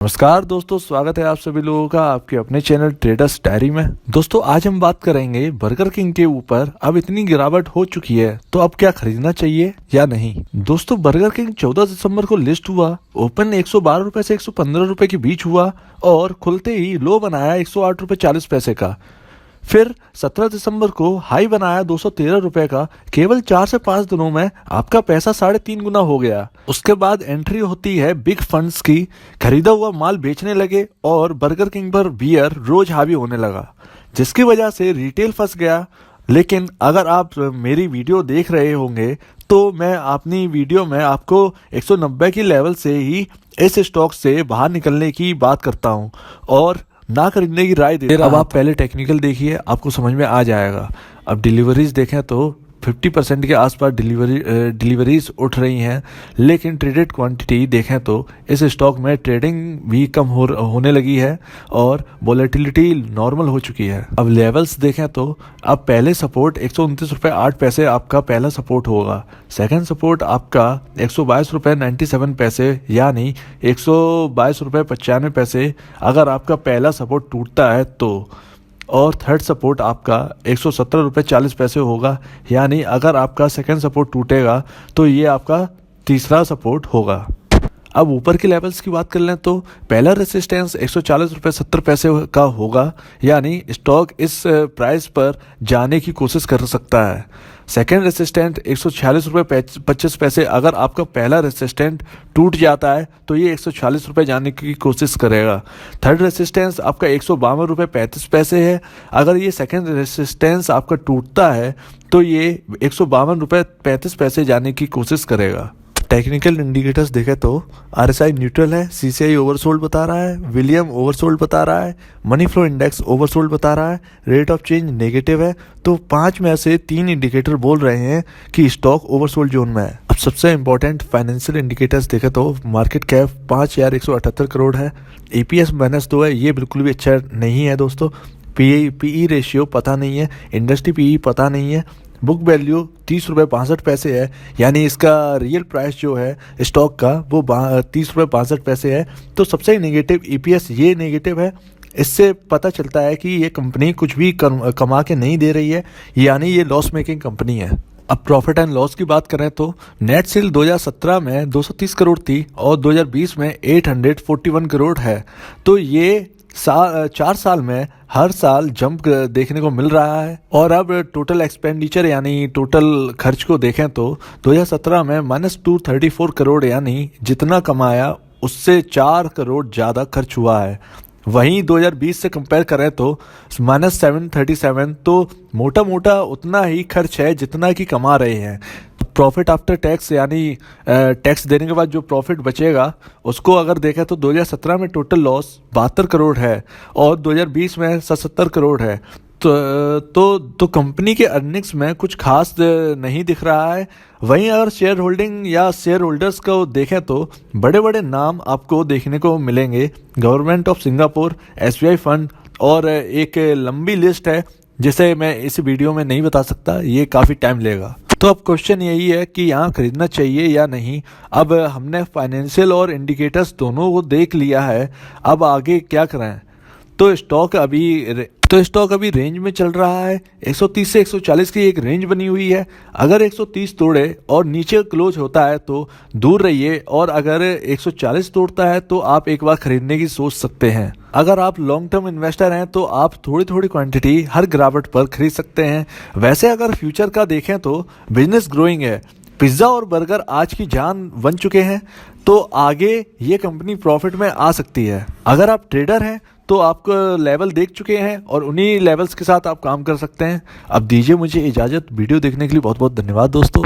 नमस्कार दोस्तों, स्वागत है आप सभी लोगों का आपके अपने चैनल ट्रेडर्स डायरी में। दोस्तों आज हम बात करेंगे बर्गर किंग के ऊपर। अब इतनी गिरावट हो चुकी है तो अब क्या खरीदना चाहिए या नहीं। दोस्तों बर्गर किंग 14 दिसंबर को लिस्ट हुआ, ओपन 112 रुपए से 115 रुपए के बीच हुआ और खुलते ही लो बनाया 108 रुपए 40 पैसे का। फिर 17 दिसंबर को हाई बनाया 213 रुपए का। केवल 4 से 5 दिनों में आपका पैसा 3.5 गुना हो गया। उसके बाद एंट्री होती है बिग फंड्स की, खरीदा हुआ माल बेचने लगे और बर्गर किंग पर बियर रोज हावी होने लगा, जिसकी वजह से रिटेल फंस गया। लेकिन अगर आप मेरी वीडियो देख रहे होंगे तो मैं अपनी वीडियो में आपको 190 की लेवल से ही इस स्टॉक से बाहर निकलने की बात करता हूं और ना खरीदने की राय दे रहा। अब आप पहले टेक्निकल देखिए, आपको समझ में आ जाएगा। अब डिलीवरीज देखें तो 50% के आसपास डिलीवरीज उठ रही हैं, लेकिन ट्रेडेड क्वांटिटी देखें तो इस स्टॉक में ट्रेडिंग भी कम होने लगी है और वोलेटिलिटी नॉर्मल हो चुकी है। अब लेवल्स देखें तो अब पहले सपोर्ट 129 रुपये 8 पैसे आपका पहला सपोर्ट होगा। सेकंड सपोर्ट आपका 122 रुपये 97 पैसे यानी 122 रुपये 95 पैसे अगर आपका पहला सपोर्ट टूटता है तो। और थर्ड सपोर्ट आपका 117 रुपये 40 पैसे होगा, यानी अगर आपका सेकंड सपोर्ट टूटेगा तो ये आपका तीसरा सपोर्ट होगा। अब ऊपर के लेवल्स की बात कर लें तो पहला रेसिस्टेंस 140 रुपये 70 पैसे का होगा, यानी स्टॉक इस प्राइस पर जाने की कोशिश कर सकता है। सेकेंड रेसिस्टेंट 146 रुपये 25 पैसे, अगर आपका पहला रेसिस्टेंट टूट जाता है तो ये 146 रुपये जाने की कोशिश करेगा। थर्ड रेसिस्टेंस आपका 152 रुपये 35 पैसे है, अगर ये सेकेंड रेसिस्टेंस आपका टूटता है तो ये 152 रुपये 35 पैसे जाने की कोशिश करेगा। टेक्निकल इंडिकेटर्स देखें तो RSI न्यूट्रल है, CCI ओवरसोल्ड बता रहा है, विलियम ओवरसोल्ड बता रहा है, मनी फ्लो इंडेक्स ओवरसोल्ड बता रहा है, रेट ऑफ चेंज नेगेटिव है। तो 5 में से 3 इंडिकेटर बोल रहे हैं कि स्टॉक ओवरसोल्ड जोन में है। अब सबसे इंपॉर्टेंट फाइनेंशियल इंडिकेटर्स देखें तो मार्केट कैप 5,178 करोड़ है, EPS -2 है, ये बिल्कुल भी अच्छा नहीं है दोस्तों। PE रेशियो पता नहीं है, इंडस्ट्री PE पता नहीं है, बुक वैल्यू 30 रुपये 65 पैसे है, यानी इसका रियल प्राइस जो है स्टॉक का वो 30 रुपये 65 पैसे है। तो सबसे नेगेटिव EPS ये नेगेटिव है। इससे पता चलता है कि ये कंपनी कुछ भी कमा के नहीं दे रही है, यानी ये लॉस मेकिंग कंपनी है। अब प्रॉफिट एंड लॉस की बात करें तो नेट सेल 2017 में 230 करोड़ थी और 2020 में 841 करोड़ है। तो ये 4 साल में हर साल जंप देखने को मिल रहा है। और अब टोटल एक्सपेंडिचर यानी टोटल खर्च को देखें तो 2017 में -234 करोड़, यानी जितना कमाया उससे 4 करोड़ ज़्यादा खर्च हुआ है। वहीं 2020 से कंपेयर करें तो -737, तो मोटा मोटा उतना ही खर्च है जितना कि कमा रहे हैं। प्रॉफिट आफ्टर टैक्स यानी टैक्स देने के बाद जो प्रॉफिट बचेगा उसको अगर देखें तो 2017 में टोटल लॉस 72 करोड़ है और 2020 में 77 करोड़ है। तो कंपनी के अर्निंग्स में कुछ खास नहीं दिख रहा है। वहीं अगर शेयर होल्डिंग या शेयर होल्डर्स को देखें तो बड़े बड़े नाम आपको देखने को मिलेंगे, government of Singapore, SBI fund और एक लंबी लिस्ट है जिसे मैं इस वीडियो में नहीं बता सकता, ये काफ़ी टाइम लेगा। तो अब क्वेश्चन यही है कि यहाँ खरीदना चाहिए या नहीं। अब हमने फाइनेंशियल और इंडिकेटर्स दोनों को देख लिया है, अब आगे क्या करें। तो स्टॉक अभी रेंज में चल रहा है। 130 से 140 की एक रेंज बनी हुई है। अगर 130 तोड़े और नीचे क्लोज होता है तो दूर रहिए, और अगर 140 तोड़ता है तो आप एक बार खरीदने की सोच सकते हैं। अगर आप लॉन्ग टर्म इन्वेस्टर हैं तो आप थोड़ी थोड़ी क्वांटिटी हर गिरावट पर खरीद सकते हैं। वैसे अगर फ्यूचर का देखें तो बिजनेस ग्रोइंग है, पिज्ज़ा और बर्गर आज की जान बन चुके हैं, तो आगे ये कंपनी प्रॉफिट में आ सकती है। अगर आप ट्रेडर हैं तो आपको लेवल देख चुके हैं और उन्हीं लेवल्स के साथ आप काम कर सकते हैं। अब दीजिए मुझे इजाज़त। वीडियो देखने के लिए बहुत बहुत धन्यवाद दोस्तों।